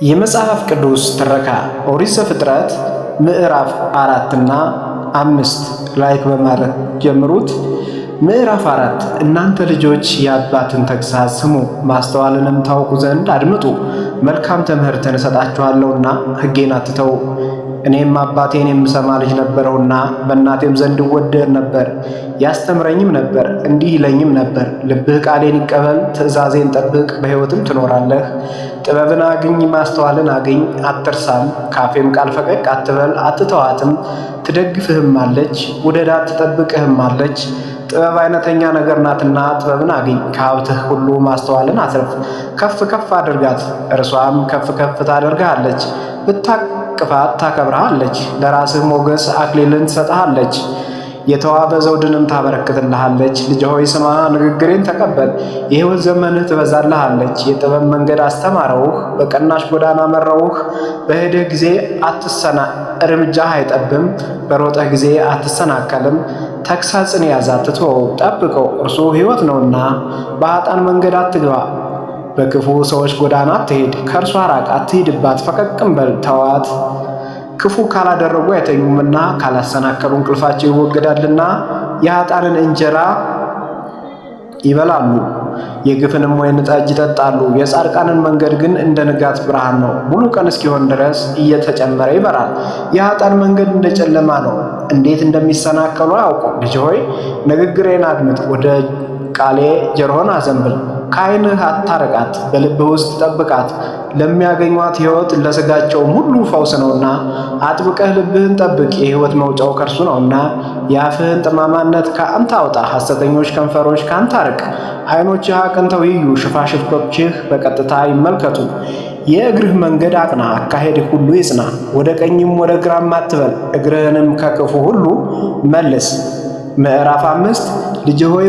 የመጽሐፍ ቅዱስ ትረካ ኦሪት ዘፍጥረት ምዕራፍ 4 እና 5 ላይክ በማድረግ ጀምሩት። ምዕራፍ 4 እናንተ ልጆች የአባትን ተግሣጽ ስሙ፣ ማስተዋልንም ታውቁ ዘንድ አድምጡ። መልካም ትምህርትን እሰጣችኋለሁና ሕጌን አትተው። እኔም አባቴን የምሰማ ልጅ ነበረውና በእናቴም ዘንድ እወደድ ነበር። ያስተምረኝም ነበር፣ እንዲህ ይለኝም ነበር፣ ልብህ ቃሌን ይቀበል፣ ትእዛዜን ጠብቅ፣ በሕይወትም ትኖራለህ። ጥበብን አግኝ፣ ማስተዋልን አግኝ፣ አትርሳም። ካፌም ቃል ፈቀቅ አትበል፣ አትተዋትም። ትደግፍህም አለች፣ ውደዳት፣ ትጠብቅህም አለች። ጥበብ አይነተኛ ነገር ናትና ጥበብን አግኝ። ከሀብትህ ሁሉ ማስተዋልን አትርፍ፣ ከፍ ከፍ አድርጋት፣ እርሷም ከፍ ከፍ ታደርግሃለች። ብታቅፋት ታከብርሃለች፣ ለራስህ ሞገስ አክሊልን ትሰጥሃለች፣ የተዋበ ዘውድንም ታበረክትልሃለች። ልጅ ሆይ ስማ፣ ንግግሬን ተቀበል፣ የሕይወት ዘመንህ ትበዛልሃለች። የጥበብ መንገድ አስተማረውህ፣ በቀናሽ ጎዳና መራውህ። በሄድህ ጊዜ እርምጃህ አይጠብም፣ በሮጠህ ጊዜ አትሰናከልም። ተግሣጽን ያዝ፣ አትተወው፣ ጠብቀው፣ እርሱ ሕይወት ነውና። በኃጥአን መንገድ አትግባ፣ በክፉ ሰዎች ጎዳና አትሄድ። ከእርሷ ራቅ፣ አትሂድባት፣ ፈቀቅም በል፣ ተዋት። ክፉ ካላደረጉ አይተኙምና ካላሰናከሉ እንቅልፋቸው ይወገዳልና። የኃጥአንን እንጀራ ይበላሉ፣ የግፍንም ወይን ጠጅ ይጠጣሉ። የጻድቃንን መንገድ ግን እንደ ንጋት ብርሃን ነው፣ ሙሉ ቀን እስኪሆን ድረስ እየተጨመረ ይበራል። የኃጥአን መንገድ እንደ ጨለማ ነው፣ እንዴት እንደሚሰናከሉ አያውቁም። ልጅ ሆይ ንግግሬን አድምጥ፣ ወደ ቃሌ ጆሮህን አዘንብል። ከዓይንህ አታርቃት፣ በልብህ ውስጥ ጠብቃት። ለሚያገኟት ሕይወት ለሥጋቸውም ሁሉ ፈውስ ነውና። አጥብቀህ ልብህን ጠብቅ፣ የሕይወት መውጫው ከእርሱ ነውና። የአፍህን ጠማማነት ከአንተ አውጣ፣ ሐሰተኞች ከንፈሮች ከአንተ አርቅ። ዓይኖችህ አቅንተው ይዩ፣ ሽፋሽፍቶችህ በቀጥታ ይመልከቱ። የእግርህ መንገድ አቅና፣ አካሄድህ ሁሉ ይጽና። ወደ ቀኝም ወደ ግራም አትበል፣ እግርህንም ከክፉ ሁሉ መልስ። ምዕራፍ 5 ልጅ ሆይ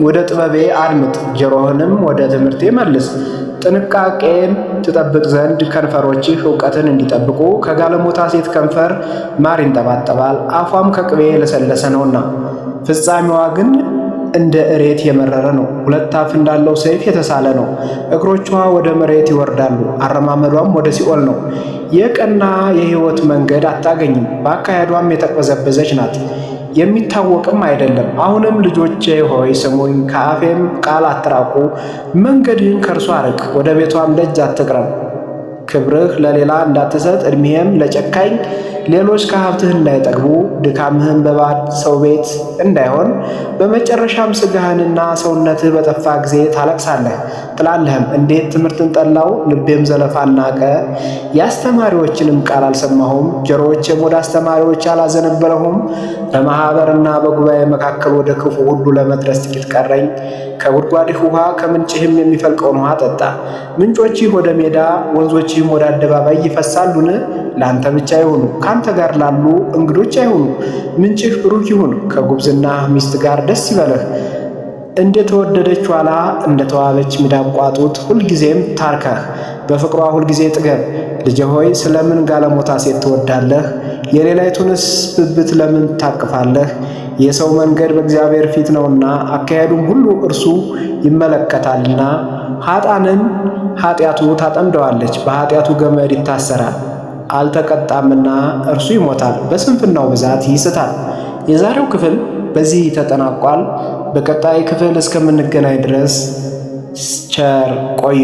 ወደ ጥበቤ አድምጥ፣ ጆሮህንም ወደ ትምህርቴ መልስ። ጥንቃቄን ትጠብቅ ዘንድ ከንፈሮችህ እውቀትን እንዲጠብቁ። ከጋለሞታ ሴት ከንፈር ማር ይንጠባጠባል፣ አፏም ከቅቤ የለሰለሰ ነውና። ፍጻሜዋ ግን እንደ እሬት የመረረ ነው፣ ሁለት አፍ እንዳለው ሰይፍ የተሳለ ነው። እግሮቿ ወደ መሬት ይወርዳሉ፣ አረማመዷም ወደ ሲኦል ነው። የቀና የሕይወት መንገድ አታገኝም፣ በአካሄዷም የተቅበዘበዘች ናት፣ የሚታወቅም አይደለም። አሁንም ልጆቼ ሆይ ስሙኝ፣ ከአፌም ቃል አትራቁ። መንገድህን ከእርሷ አርቅ፣ ወደ ቤቷም ደጅ አትቅረብ። ክብርህ ለሌላ እንዳትሰጥ፣ ዕድሜህም ለጨካኝ ሌሎች ከሀብትህ እንዳይጠግቡ፣ ድካምህን በባዕድ ሰው ቤት እንዳይሆን። በመጨረሻም ሥጋህንና ሰውነትህ በጠፋ ጊዜ ታለቅሳለህ ትላለህም፣ እንዴት ትምህርትን ጠላው፣ ልቤም ዘለፋን ናቀ። የአስተማሪዎችንም ቃል አልሰማሁም፣ ጆሮዎቼም ወደ አስተማሪዎች አላዘነበለሁም። በማኅበርና በጉባኤ መካከል ወደ ክፉ ሁሉ ለመድረስ ጥቂት ቀረኝ። ከጉድጓድህ ውሃ ከምንጭህም የሚፈልቀውን ውሃ ጠጣ። ምንጮችህ ወደ ሜዳ ወንዞችህም ወደ አደባባይ ይፈሳሉን? ለአንተ ብቻ አይሁኑ፣ ከአንተ ጋር ላሉ እንግዶች አይሁኑ። ምንጭህ ብሩክ ይሁን፣ ከጉብዝና ሚስት ጋር ደስ ይበልህ። እንደ ተወደደች ዋላ እንደ ተዋበች ሚዳቋ ጡት ሁልጊዜም ታርከህ፣ በፍቅሯ ሁልጊዜ ጥገብ። ልጄ ሆይ ስለምን ጋለሞታ ሴት ትወዳለህ? የሌላይቱንስ ብብት ለምን ታቅፋለህ? የሰው መንገድ በእግዚአብሔር ፊት ነውና አካሄዱም ሁሉ እርሱ ይመለከታልና። ኃጥአንን ኃጢአቱ ታጠምደዋለች፣ በኃጢአቱ ገመድ ይታሰራል። አልተቀጣምና እርሱ ይሞታል፣ በስንፍናው ብዛት ይስታል። የዛሬው ክፍል በዚህ ተጠናቋል። በቀጣይ ክፍል እስከምንገናኝ ድረስ ቸር ቆዩ።